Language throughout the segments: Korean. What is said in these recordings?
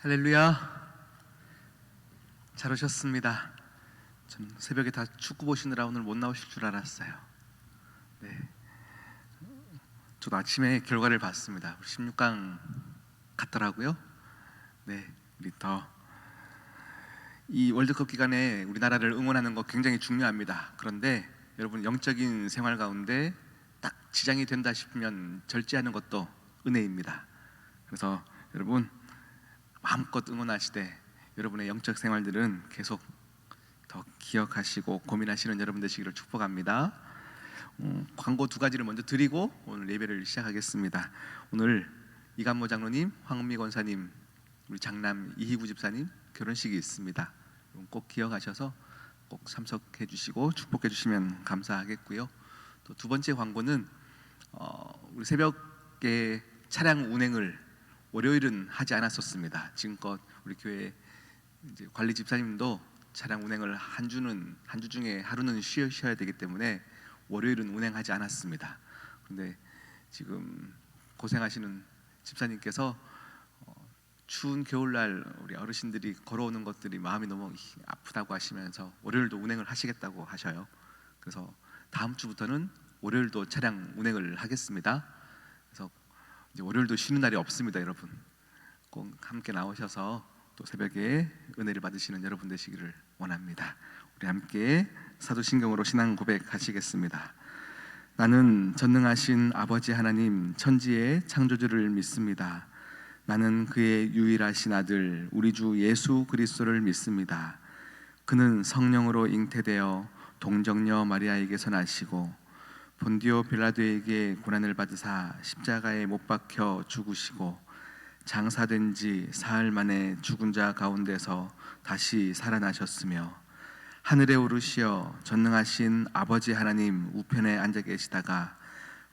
할렐루야. 잘 오셨습니다. 전 새벽에 다 축구 보시느라 오늘 못 나오실 줄 알았어요. 네, 저도 아침에 결과를 봤습니다. 16강 갔더라고요. 네, 우리 이 월드컵 기간에 우리나라를 응원하는 거 굉장히 중요합니다. 그런데 여러분, 영적인 생활 가운데 딱 지장이 된다 싶으면 절제하는 것도 은혜입니다. 그래서 여러분, 마음껏 응원하시되 여러분의 영적 생활들은 계속 더 기억하시고 고민하시는 여러분 되시기를 축복합니다. 광고 두 가지를 먼저 드리고 오늘 예배를 시작하겠습니다. 오늘 이간모 장로님, 황은미 권사님, 우리 장남 이희구 집사님 결혼식이 있습니다. 꼭 기억하셔서 꼭 참석해 주시고 축복해 주시면 감사하겠고요. 또 두 번째 광고는 우리 새벽에 차량 운행을 월요일은 하지 않았었습니다. 지금껏 우리 교회 이제 관리 집사님도 차량 운행을 한 주 중에 하루는 쉬어야 되기 때문에 월요일은 운행하지 않았습니다. 그런데 지금 고생하시는 집사님께서 추운 겨울날 우리 어르신들이 걸어오는 것들이 마음이 너무 아프다고 하시면서 월요일도 운행을 하시겠다고 하셔요. 그래서 다음 주부터는 월요일도 차량 운행을 하겠습니다. 그래서 이제 월요일도 쉬는 날이 없습니다. 여러분, 꼭 함께 나오셔서 또 새벽에 은혜를 받으시는 여러분 되시기를 원합니다. 우리 함께 사도신경으로 신앙 고백하시겠습니다. 나는 전능하신 아버지 하나님 천지의 창조주를 믿습니다. 나는 그의 유일하신 아들 우리 주 예수 그리스도를 믿습니다. 그는 성령으로 잉태되어 동정녀 마리아에게서 나시고 본디오 빌라도에게 고난을 받으사 십자가에 못 박혀 죽으시고 장사된 지 사흘 만에 죽은 자 가운데서 다시 살아나셨으며 하늘에 오르시어 전능하신 아버지 하나님 우편에 앉아 계시다가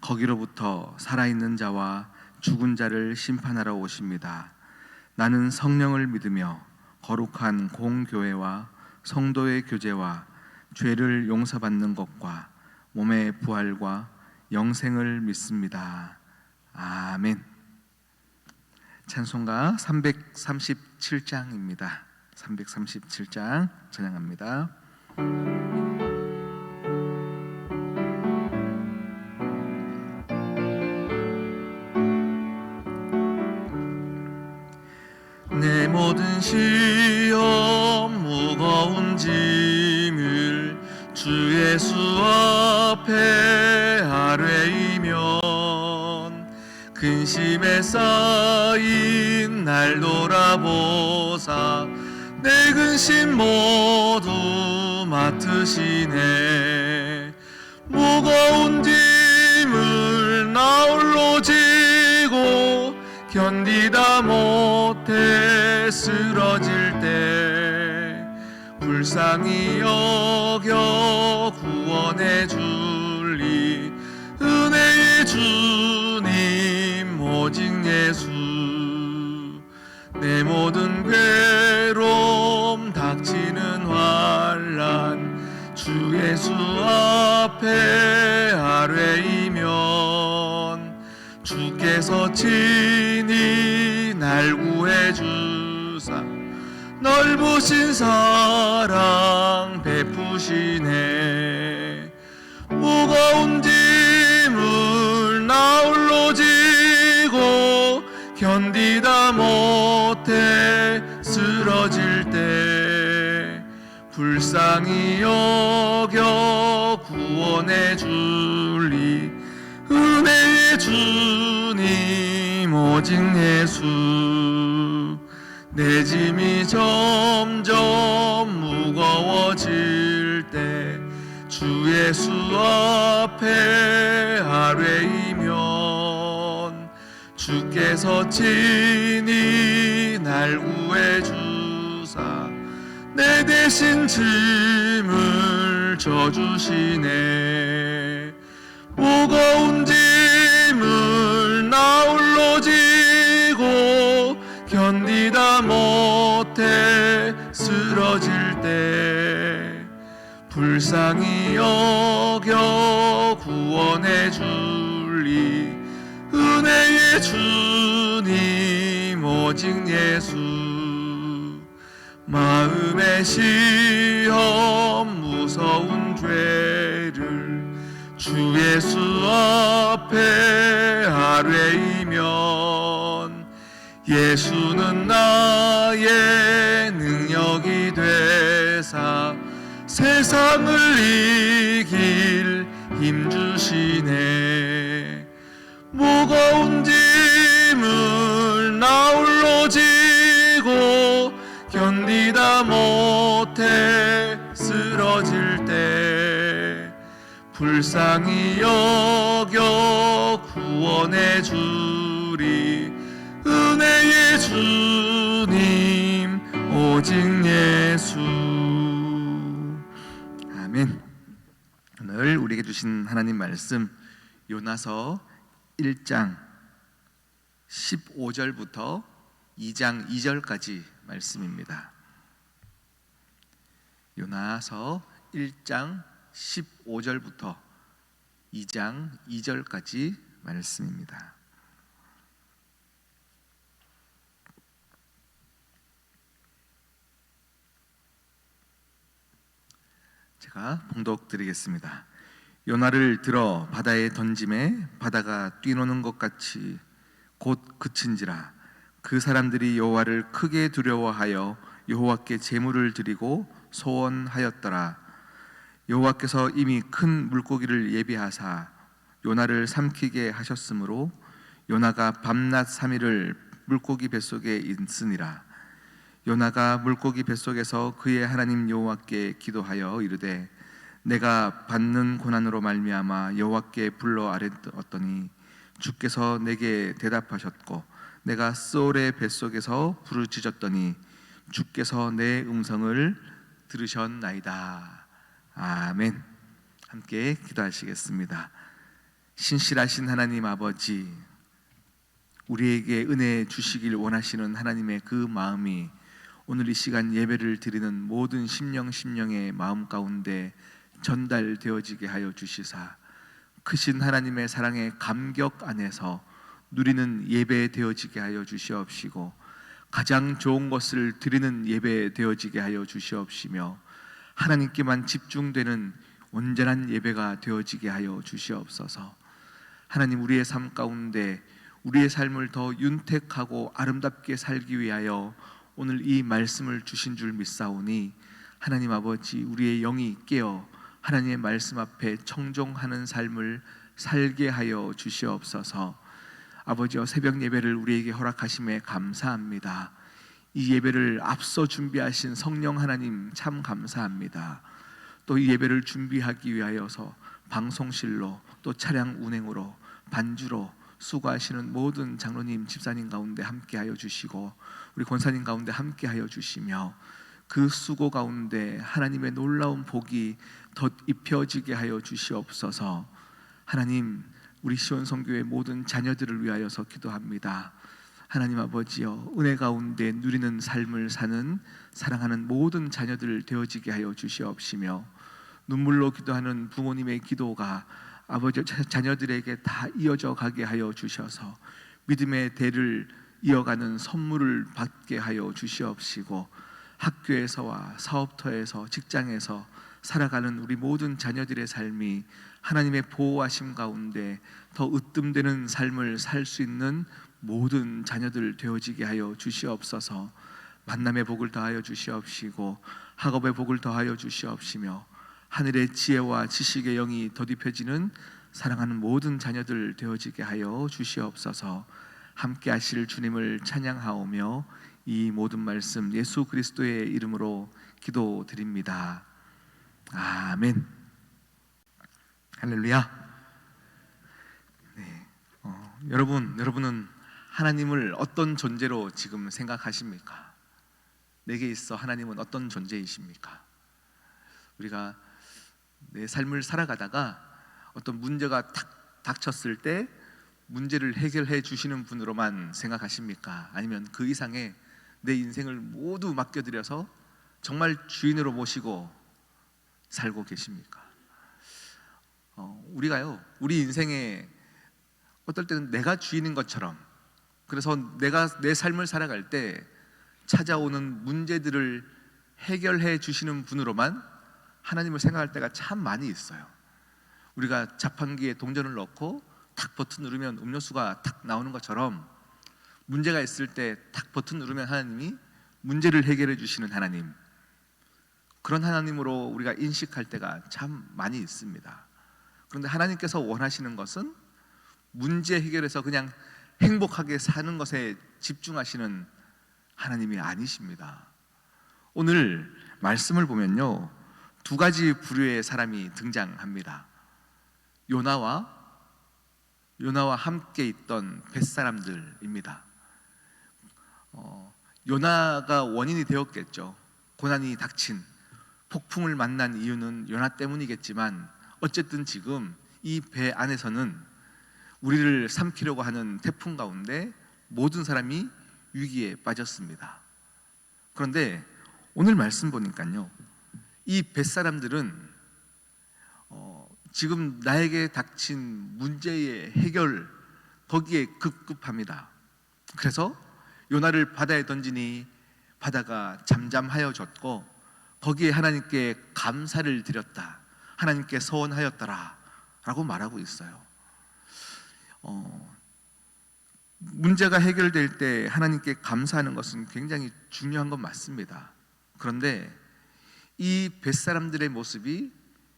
거기로부터 살아있는 자와 죽은 자를 심판하러 오십니다. 나는 성령을 믿으며 거룩한 공교회와 성도의 교제와 죄를 용서받는 것과 몸의 부활과 영생을 믿습니다. 아멘. 찬송가 337장입니다. 337장 찬양합니다. 내 모든 시험 무거운 짐을 주 예수 앞에 아뢰이면 근심에 쌓인 날 돌아보사 내 근심 모두 맡으시네. 무거운 짐을 나 홀로 지고 견디다 못해 쓰러질 때 불쌍히 여겨 구원해 줄리 은혜의 주님 오직 예수. 내 모든 괴로움 닥치는 환난 주 예수 앞에 아뢰이면 주께서 친히 날 구해 주사 넓으신 사랑 베푸시네. 무거운 짐을 나 홀로 지고 견디다 못해 쓰러질 때 불쌍히 여겨 구원해 줄리 은혜의 주님 오직 예수. 내 짐이 점점 무거워질 때 주 예수 앞에 아뢰이면 주께서 친히 날 구해 주사 내 대신 짐을 져주시네. 무거운 짐을 나 홀로 지고 견디다 못해 쓰러질 때 불쌍히 여겨 구원해 줄리 은혜의 주님 오직 예수. 마음의 시험 무서운 죄를 주 예수 앞에 아뢰이면 예수는 나의 능력이 되사 세상을 이길 힘 주시네. 무거운 짐을 나 홀로 지고 견디다 못해 쓰러질 때 불쌍히 여겨 구원해 주리 은혜의 주님 오직 예수. 아멘. 오늘 우리에게 주신 하나님 말씀 요나서 1장 15절부터 2장 2절까지 말씀입니다. 요나서 1장 15절부터 2장 2절까지 말씀입니다. 제가 봉독 드리겠습니다. 요나를 들어 바다에 던짐에 바다가 뛰노는 것 같이 곧 그친지라. 그 사람들이 여호와를 크게 두려워하여 여호와께 제물을 드리고 소원하였더라. 여호와께서 이미 큰 물고기를 예비하사 요나를 삼키게 하셨으므로 요나가 밤낮 3일을 물고기 뱃속에 있으니라. 요나가 물고기 뱃속에서 그의 하나님 여호와께 기도하여 이르되 내가 받는 고난으로 말미암아 여호와께 불러 아뢰었더니 주께서 내게 대답하셨고 내가 스올의 뱃속에서 부르짖었더니 주께서 내 음성을 들으셨나이다. 아멘. 함께 기도하시겠습니다. 신실하신 하나님 아버지, 우리에게 은혜 주시길 원하시는 하나님의 그 마음이 오늘 이 시간 예배를 드리는 모든 심령의 마음 가운데 전달되어지게 하여 주시사 크신 하나님의 사랑의 감격 안에서 누리는 예배 되어지게 하여 주시옵시고 가장 좋은 것을 드리는 예배 되어지게 하여 주시옵시며 하나님께만 집중되는 온전한 예배가 되어지게 하여 주시옵소서. 하나님, 우리의 삶 가운데 우리의 삶을 더 윤택하고 아름답게 살기 위하여 오늘 이 말씀을 주신 줄 믿사오니 하나님 아버지, 우리의 영이 깨어 하나님의 말씀 앞에 청종하는 삶을 살게 하여 주시옵소서. 아버지여, 새벽 예배를 우리에게 허락하심에 감사합니다. 이 예배를 앞서 준비하신 성령 하나님 참 감사합니다. 또 이 예배를 준비하기 위하여서 방송실로 또 차량 운행으로 반주로 수고하시는 모든 장로님 집사님 가운데 함께하여 주시고 우리 권사님 가운데 함께하여 주시며 그 수고 가운데 하나님의 놀라운 복이 덧 입혀지게 하여 주시옵소서. 하나님, 우리 시온성교회 모든 자녀들을 위하여서 기도합니다. 하나님 아버지여, 은혜 가운데 누리는 삶을 사는 사랑하는 모든 자녀들 되어지게 하여 주시옵시며 눈물로 기도하는 부모님의 기도가 아버지 자녀들에게 다 이어져 가게 하여 주셔서 믿음의 대를 이어가는 선물을 받게 하여 주시옵시고 학교에서와 사업터에서 직장에서 살아가는 우리 모든 자녀들의 삶이 하나님의 보호하심 가운데 더 으뜸되는 삶을 살 수 있는 모든 자녀들 되어지게 하여 주시옵소서. 만남의 복을 더하여 주시옵시고 학업의 복을 더하여 주시옵시며 하늘의 지혜와 지식의 영이 더딥혀지는 사랑하는 모든 자녀들 되어지게 하여 주시옵소서. 함께 하실 주님을 찬양하오며 이 모든 말씀 예수 그리스도의 이름으로 기도드립니다. 아멘. 할렐루야. 네, 여러분은 하나님을 어떤 존재로 지금 생각하십니까? 내게 있어 하나님은 어떤 존재이십니까? 우리가 내 삶을 살아가다가 어떤 문제가 탁 닥쳤을 때 문제를 해결해 주시는 분으로만 생각하십니까? 아니면 그 이상의 내 인생을 모두 맡겨드려서 정말 주인으로 모시고 살고 계십니까? 우리 인생에 어떨 때는 내가 주인인 것처럼, 그래서 내가 내 삶을 살아갈 때 찾아오는 문제들을 해결해 주시는 분으로만 하나님을 생각할 때가 참 많이 있어요. 우리가 자판기에 동전을 넣고 탁 버튼 누르면 음료수가 탁 나오는 것처럼 문제가 있을 때 탁 버튼 누르면 하나님이 문제를 해결해 주시는 하나님, 그런 하나님으로 우리가 인식할 때가 참 많이 있습니다. 그런데 하나님께서 원하시는 것은 문제 해결해서 그냥 행복하게 사는 것에 집중하시는 하나님이 아니십니다. 오늘 말씀을 보면요, 두 가지 부류의 사람이 등장합니다. 요나와 함께 있던 뱃사람들입니다. 요나가 원인이 되었겠죠. 고난이 닥친, 폭풍을 만난 이유는 요나 때문이겠지만 어쨌든 지금 이 배 안에서는 우리를 삼키려고 하는 태풍 가운데 모든 사람이 위기에 빠졌습니다. 그런데 오늘 말씀 보니까요, 이 뱃사람들은 지금 나에게 닥친 문제의 해결, 거기에 급급합니다. 그래서 요나를 바다에 던지니 바다가 잠잠하여졌고 거기에 하나님께 감사를 드렸다, 하나님께 서원하였더라 라고 말하고 있어요. 문제가 해결될 때 하나님께 감사하는 것은 굉장히 중요한 건 맞습니다. 그런데 이 뱃사람들의 모습이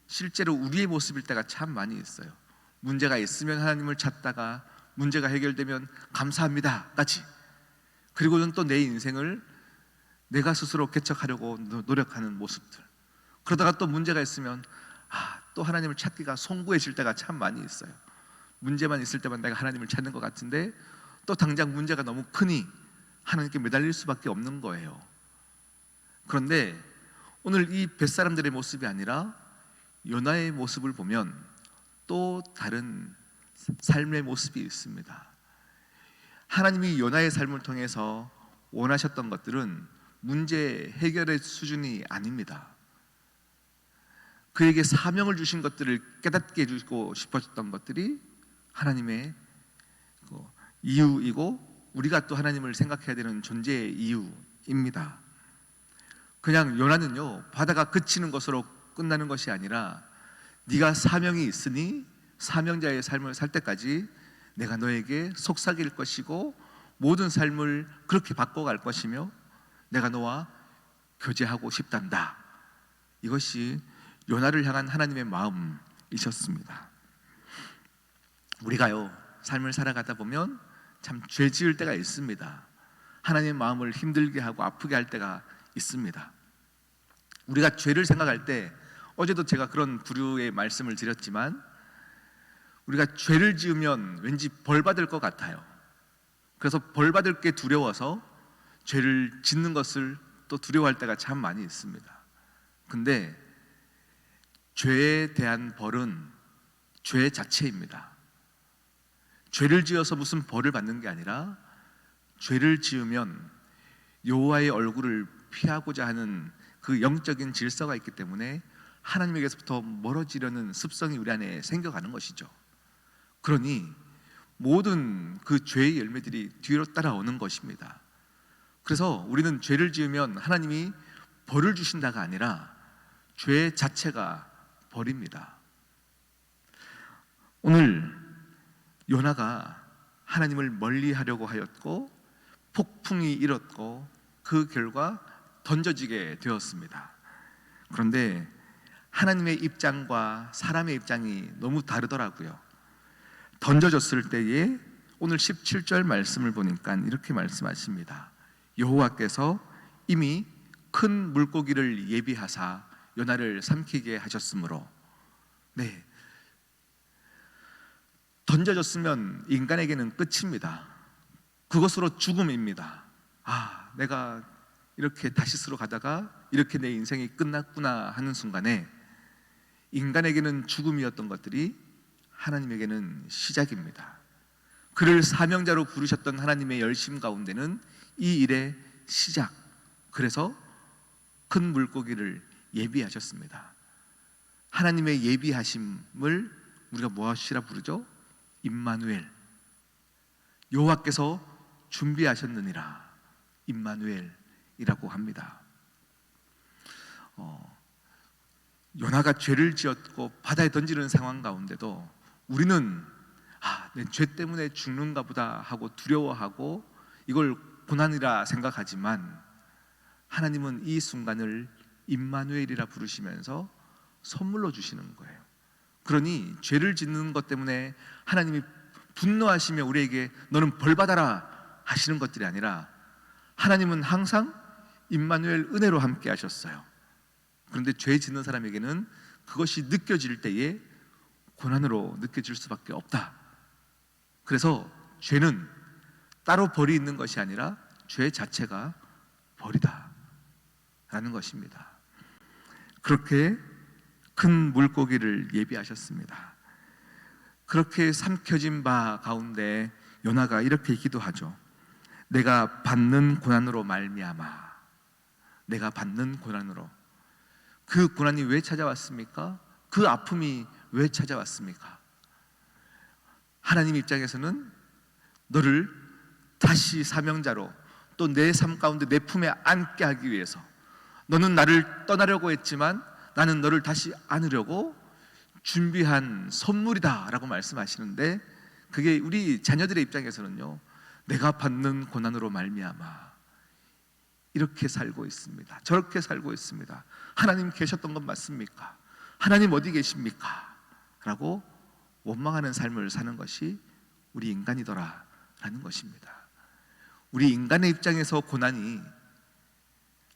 실제로 우리의 모습일 때가 참 많이 있어요. 문제가 있으면 하나님을 찾다가 문제가 해결되면 감사합니다 까지, 그리고는 또 내 인생을 내가 스스로 개척하려고 노력하는 모습들, 그러다가 또 문제가 있으면 또 하나님을 찾기가 송구해질 때가 참 많이 있어요. 문제만 있을 때만 내가 하나님을 찾는 것 같은데 또 당장 문제가 너무 크니 하나님께 매달릴 수밖에 없는 거예요. 그런데 오늘 이 뱃사람들의 모습이 아니라 요나의 모습을 보면 또 다른 삶의 모습이 있습니다. 하나님이 요나의 삶을 통해서 원하셨던 것들은 문제 해결의 수준이 아닙니다. 그에게 사명을 주신 것들을 깨닫게 해주고 싶었던 것들이 하나님의 이유이고 우리가 또 하나님을 생각해야 되는 존재의 이유입니다. 그냥 요나는요, 바다가 그치는 것으로 끝나는 것이 아니라 네가 사명이 있으니 사명자의 삶을 살 때까지 내가 너에게 속삭일 것이고 모든 삶을 그렇게 바꿔갈 것이며 내가 너와 교제하고 싶단다. 이것이 요나를 향한 하나님의 마음이셨습니다. 우리가요, 삶을 살아가다 보면 참 죄 지을 때가 있습니다. 하나님의 마음을 힘들게 하고 아프게 할 때가 있습니다. 우리가 죄를 생각할 때, 어제도 제가 그런 부류의 말씀을 드렸지만, 우리가 죄를 지으면 왠지 벌 받을 것 같아요. 그래서 벌 받을 게 두려워서 죄를 짓는 것을 또 두려워할 때가 참 많이 있습니다. 근데 죄에 대한 벌은 죄 자체입니다. 죄를 지어서 무슨 벌을 받는 게 아니라 죄를 지으면 여호와의 얼굴을 피하고자 하는 그 영적인 질서가 있기 때문에 하나님에게서부터 멀어지려는 습성이 우리 안에 생겨가는 것이죠. 그러니 모든 그 죄의 열매들이 뒤로 따라오는 것입니다. 그래서 우리는 죄를 지으면 하나님이 벌을 주신다가 아니라 죄 자체가 벌입니다. 오늘 요나가 하나님을 멀리하려고 하였고 폭풍이 일었고 그 결과 던져지게 되었습니다. 그런데 하나님의 입장과 사람의 입장이 너무 다르더라고요. 던져졌을 때에 오늘 17절 말씀을 보니까 이렇게 말씀하십니다. 여호와께서 이미 큰 물고기를 예비하사 요나를 삼키게 하셨으므로. 네, 던져졌으면 인간에게는 끝입니다. 그것으로 죽음입니다. 내가 이렇게 다시스로 가다가 이렇게 내 인생이 끝났구나 하는 순간에 인간에게는 죽음이었던 것들이 하나님에게는 시작입니다. 그를 사명자로 부르셨던 하나님의 열심 가운데는 이 일의 시작, 그래서 큰 물고기를 예비하셨습니다. 하나님의 예비하심을 우리가 무엇이라 부르죠? 임마누엘, 여호와께서 준비하셨느니라, 임마누엘이라고 합니다. 어, 요나가 죄를 지었고 바다에 던지는 상황 가운데도 우리는 내 죄 때문에 죽는가 보다 하고 두려워하고 이걸 고난이라 생각하지만 하나님은 이 순간을 임마누엘이라 부르시면서 선물로 주시는 거예요. 그러니 죄를 짓는 것 때문에 하나님이 분노하시며 우리에게 너는 벌받아라 하시는 것들이 아니라 하나님은 항상 임마누엘 은혜로 함께 하셨어요. 그런데 죄 짓는 사람에게는 그것이 느껴질 때에 고난으로 느껴질 수밖에 없다. 그래서 죄는 따로 벌이 있는 것이 아니라 죄 자체가 벌이다 라는 것입니다. 그렇게 큰 물고기를 예비하셨습니다. 그렇게 삼켜진 바 가운데 요나가 이렇게 기도하죠. 내가 받는 고난으로 말미암아. 내가 받는 고난으로. 그 고난이 왜 찾아왔습니까? 그 아픔이 왜 찾아왔습니까? 하나님 입장에서는 너를 다시 사명자로 또 내 삶 가운데 내 품에 안게 하기 위해서, 너는 나를 떠나려고 했지만 나는 너를 다시 안으려고 준비한 선물이다 라고 말씀하시는데, 그게 우리 자녀들의 입장에서는요, 내가 받는 고난으로 말미암아 이렇게 살고 있습니다. 저렇게 살고 있습니다. 하나님 계셨던 건 맞습니까? 하나님 어디 계십니까? 라고 원망하는 삶을 사는 것이 우리 인간이더라 라는 것입니다. 우리 인간의 입장에서 고난이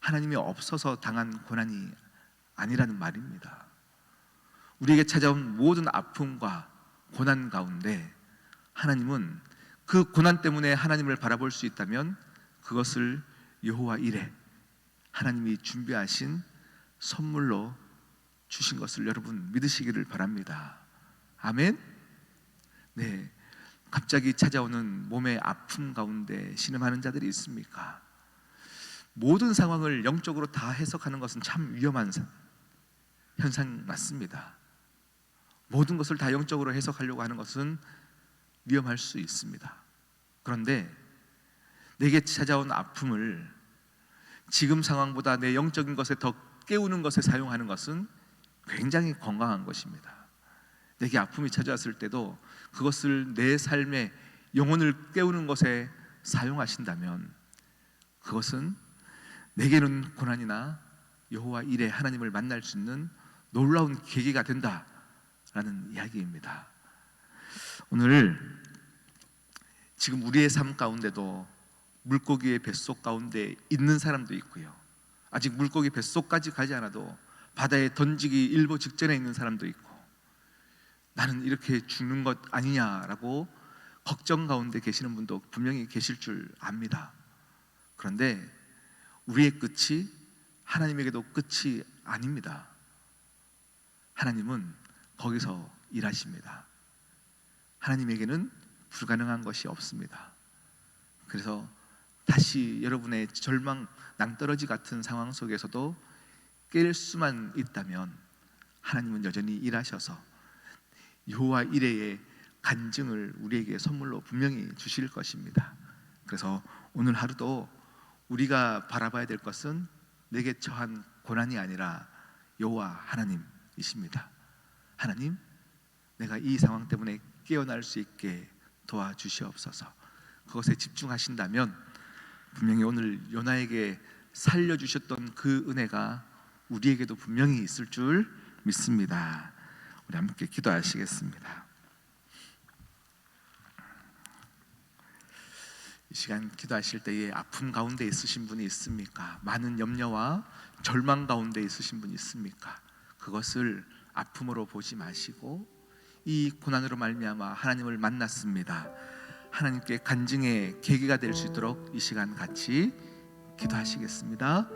하나님이 없어서 당한 고난이 아니라는 말입니다. 우리에게 찾아온 모든 아픔과 고난 가운데 하나님은 그 고난 때문에 하나님을 바라볼 수 있다면 그것을 여호와 이레, 하나님이 준비하신 선물로 주신 것을 여러분 믿으시기를 바랍니다. 아멘. 네, 갑자기 찾아오는 몸의 아픔 가운데 신음하는 자들이 있습니까? 모든 상황을 영적으로 다 해석하는 것은 참 위험한 현상 맞습니다. 모든 것을 다 영적으로 해석하려고 하는 것은 위험할 수 있습니다. 그런데 내게 찾아온 아픔을 지금 상황보다 내 영적인 것에 더 깨우는 것에 사용하는 것은 굉장히 건강한 것입니다. 내게 아픔이 찾아왔을 때도 그것을 내 삶의 영혼을 깨우는 것에 사용하신다면 그것은 내게는 고난이나 여호와 이레 하나님을 만날 수 있는 놀라운 계기가 된다라는 이야기입니다. 오늘 지금 우리의 삶 가운데도 물고기의 뱃속 가운데 있는 사람도 있고요, 아직 물고기 뱃속까지 가지 않아도 바다에 던지기 일보 직전에 있는 사람도 있고, 나는 이렇게 죽는 것 아니냐라고 걱정 가운데 계시는 분도 분명히 계실 줄 압니다. 그런데 우리의 끝이 하나님에게도 끝이 아닙니다. 하나님은 거기서 일하십니다. 하나님에게는 불가능한 것이 없습니다. 그래서 다시 여러분의 절망, 낭떠러지 같은 상황 속에서도 깰 수만 있다면 하나님은 여전히 일하셔서 여호와 이레의 간증을 우리에게 선물로 분명히 주실 것입니다. 그래서 오늘 하루도 우리가 바라봐야 될 것은 내게 처한 고난이 아니라 여호와 하나님이십니다. 하나님, 내가 이 상황 때문에 깨어날 수 있게 도와주시옵소서. 그것에 집중하신다면 분명히 오늘 요나에게 살려주셨던 그 은혜가 우리에게도 분명히 있을 줄 믿습니다. 우리 함께 기도하시겠습니다. 이 시간 기도하실 때에 아픔 가운데 있으신 분이 있습니까? 많은 염려와 절망 가운데 있으신 분이 있습니까? 그것을 아픔으로 보지 마시고 이 고난으로 말미암아 하나님을 만났습니다, 하나님께 간증의 계기가 될 수 있도록 이 시간 같이 기도하시겠습니다.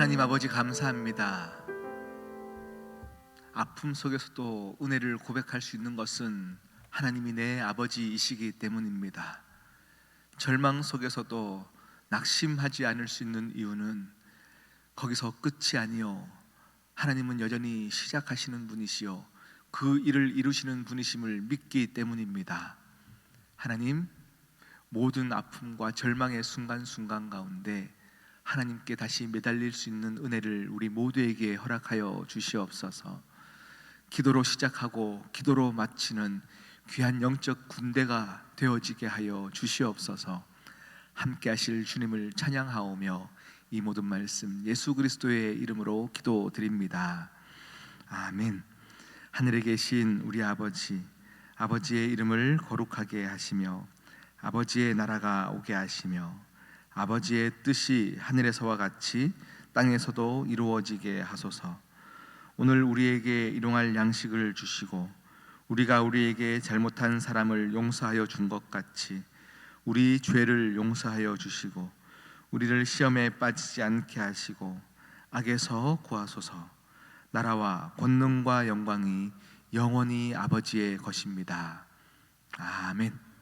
하나님 아버지 감사합니다. 아픔 속에서도 은혜를 고백할 수 있는 것은 하나님이 내 아버지이시기 때문입니다. 절망 속에서도 낙심하지 않을 수 있는 이유는 거기서 끝이 아니요, 하나님은 여전히 시작하시는 분이시요 그 일을 이루시는 분이심을 믿기 때문입니다. 하나님, 모든 아픔과 절망의 순간순간 가운데 하나님께 다시 매달릴 수 있는 은혜를 우리 모두에게 허락하여 주시옵소서. 기도로 시작하고 기도로 마치는 귀한 영적 군대가 되어지게 하여 주시옵소서. 함께 하실 주님을 찬양하오며 이 모든 말씀 예수 그리스도의 이름으로 기도드립니다. 아멘. 하늘에 계신 우리 아버지, 아버지의 이름을 거룩하게 하시며 아버지의 나라가 오게 하시며 아버지의 뜻이 하늘에서와 같이 땅에서도 이루어지게 하소서. 오늘 우리에게 일용할 양식을 주시고 우리가 우리에게 잘못한 사람을 용서하여 준 것 같이 우리 죄를 용서하여 주시고 우리를 시험에 빠지지 않게 하시고 악에서 구하소서. 나라와 권능과 영광이 영원히 아버지의 것입니다. 아멘.